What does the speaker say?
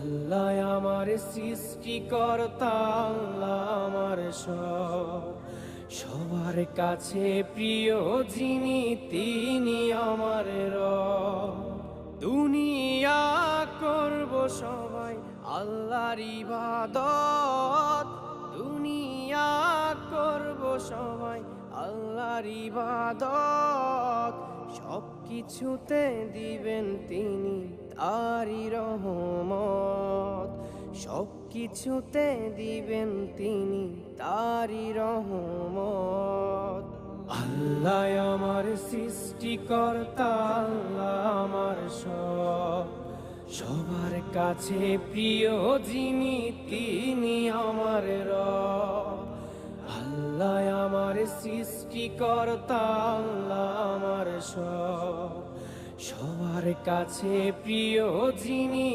আল্লাহ আমার সৃষ্টিকর্তা, আল্লাহ আমার সবার কাছে প্রিয় যিনি তিনি আমার রব। দুনিয়া করব সবাই আল্লাহর ইবাদত, দুনিয়া করব সবাই আল্লাহর ইবাদত। সব কিছুতে দিবেন তিনি তারি রহমত, সব কিছুতে দিবেন তিনি তারি রহমত। আল্লাহ আমার সৃষ্টিকর্তা, আল্লাহ আমার সবার কাছে প্রিয় যিনি তিনি আমার রব। আল্লাহ আমার সৃষ্টিকর্তা, আল্লাহ আমার সবার কাছে প্রিয় যিনি